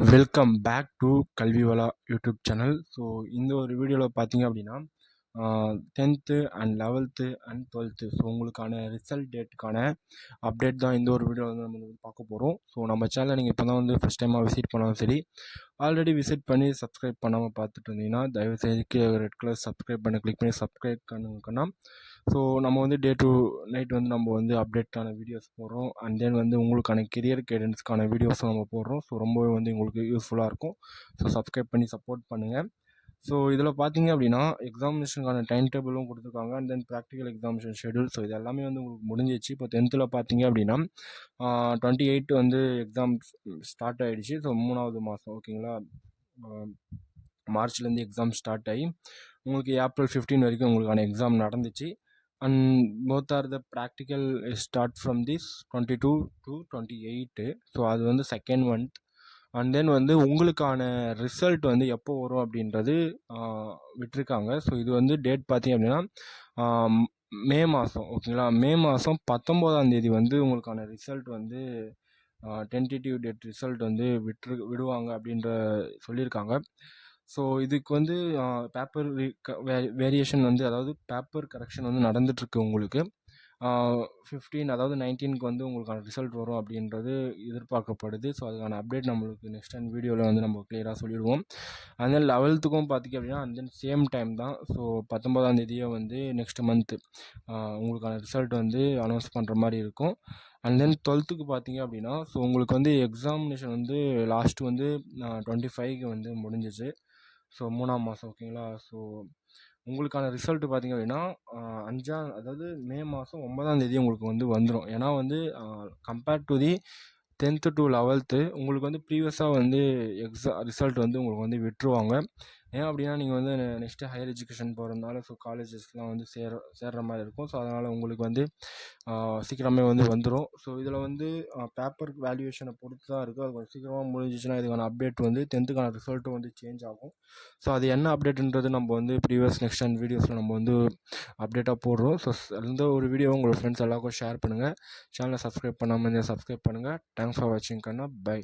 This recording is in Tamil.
Welcome back to Kalvivala YouTube channel. So இந்த ஒரு வீடியோவில் பார்த்தீங்க அப்படின்னா 10th and 11th and 12th so உங்களுக்கான ரிசல்ட் டேட்டுக்கான அப்டேட் தான் இந்த ஒரு வீடியோவில் வந்து நம்ம வந்து பார்க்க போகிறோம். ஸோ நம்ம சேனலை நீங்கள் இப்போ தான் வந்து ஃபஸ்ட் டைமாக விசிட் பண்ணாலும் சரி, ஆல்ரெடி விசிட் பண்ணி சப்ஸ்கிரைப் பண்ணாமல் பார்த்துட்டு இருந்தீங்கன்னா தயவுசெய்து ரெட் கலர் சப்ஸ்கிரைப் பண்ணி கிளிக் பண்ணி சப்ஸ்கிரைப் பண்ணுங்கன்னா ஸோ நம்ம வந்து டே டு நைட் வந்து நம்ம வந்து அப்டேட்டான வீடியோஸ் போடுறோம். அண்ட் தென் வந்து உங்களுக்கான கெரியர் கைடன்ஸ்க்கான வீடியோஸும் நம்ம போடுறோம். ஸோ ரொம்பவே வந்து உங்களுக்கு யூஸ்ஃபுல்லாக இருக்கும். ஸோ சப்ஸ்கிரைப் பண்ணி சப்போர்ட் பண்ணுங்கள். ஸோ இதில் பார்த்தீங்க அப்படின்னா எக்ஸாமினேஷனுக்கான டைம் டேபிளும் கொடுத்துருக்காங்க. And then practical examination schedule. So இது எல்லாமே வந்து உங்களுக்கு முடிஞ்சிச்சு. இப்போ 10th பார்த்தீங்க அப்படின்னா 28 வந்து எக்ஸாம் ஸ்டார்ட் ஆகிடுச்சு. ஸோ 3வது மாதம் ஓகேங்களா, மார்ச்லேருந்து எக்ஸாம் ஸ்டார்ட் ஆகி உங்களுக்கு ஏப்ரல் 15 வரைக்கும் உங்களுக்கான எக்ஸாம் நடந்துச்சு. And both are the practical start from this 22 to 28. So அது வந்து செகண்ட் மந்த். அண்ட் தென் வந்து உங்களுக்கான ரிசல்ட் வந்து எப்போ வரும் அப்படின்றது விட்டுருக்காங்க. ஸோ இது வந்து டேட் பார்த்தீங்க அப்படின்னா மே மாதம் ஓகேங்களா. மே மாதம் 19ஆம் தேதி வந்து உங்களுக்கான ரிசல்ட் வந்து டென்டேட்டிவ் டேட் ரிசல்ட் வந்து விடுவாங்க அப்படின்ற சொல்லியிருக்காங்க. ஸோ இதுக்கு வந்து பேப்பர் வேரியேஷன் வந்து, அதாவது பேப்பர் கரெக்ஷன் வந்து நடந்துகிட்ருக்கு. உங்களுக்கு 15 அதாவது 19க்கு வந்து உங்களுக்கான ரிசல்ட் வரும் அப்படின்றது எதிர்பார்க்கப்படுது. ஸோ அதுக்கான அப்டேட் நம்மளுக்கு நெக்ஸ்ட் டைம் வீடியோவில் வந்து நம்ம கிளியராக சொல்லிடுவோம். அண்ட் தென் 11த்துக்கும் பார்த்திங்க அப்படின்னா அண்ட் தென் சேம் டைம் தான். ஸோ 19ஆம் தேதியே வந்து நெக்ஸ்ட் மந்த்து உங்களுக்கான ரிசல்ட் வந்து அனௌன்ஸ் பண்ணுற மாதிரி இருக்கும். அண்ட் தென் 12த்துக்கு பார்த்தீங்க அப்படின்னா ஸோ உங்களுக்கு வந்து எக்ஸாமினேஷன் வந்து லாஸ்ட்டு வந்து 25க்கு வந்து முடிஞ்சிச்சு. ஸோ 3ஆம் மாதம் ஓகேங்களா. ஸோ உங்களுக்கான ரிசல்ட்டு பார்த்திங்க அப்படின்னா அதாவது மே மாதம் 9ஆம் தேதி உங்களுக்கு வந்து வந்துடும். ஏன்னா வந்து compared to the 10th to 11th உங்களுக்கு வந்து ப்ரீவியஸாக வந்து ரிசல்ட் வந்து உங்களுக்கு வந்து விட்டுருவாங்க. ஏன் அப்படின்னா நீங்கள் வந்து நெக்ஸ்ட்டு ஹையர் எஜுகேஷன் போகிறதுனால ஸோ காலேஜஸ்லாம் வந்து சேர்கிற மாதிரி இருக்கும். ஸோ அதனால் உங்களுக்கு வந்து சீக்கிரமே வந்து வந்துடும். ஸோ இதில் வந்து பேப்பர் வேல்யூவேஷனை பொறுத்து தான் இருக்குது. அது கொஞ்சம் சீக்கிரமாக முடிஞ்சிச்சுன்னா இதுக்கான அப்டேட் வந்து 10த்துக்கான ரிசல்ட்டும் வந்து சேஞ்ச் ஆகும். ஸோ அது என்ன அப்டேட்டுன்றது நம்ம வந்து ப்ரீவியஸ் நெக்ஸ்ட் அண்ட் வீடியோஸில் நம்ம வந்து அப்டேட்டாக போடுறோம். ஸோ எந்த ஒரு வீடியோவும் உங்களோட ஃப்ரெண்ட்ஸ் எல்லாருக்கும் ஷேர் பண்ணுங்கள். சேனலை சப்ஸ்கிரைப் பண்ணாமல் இருந்தால் சப்ஸ்கிரைப் பண்ணுங்கள். தேங்க்ஸ் ஃபார் வாட்சிங் கண்ணா. பை.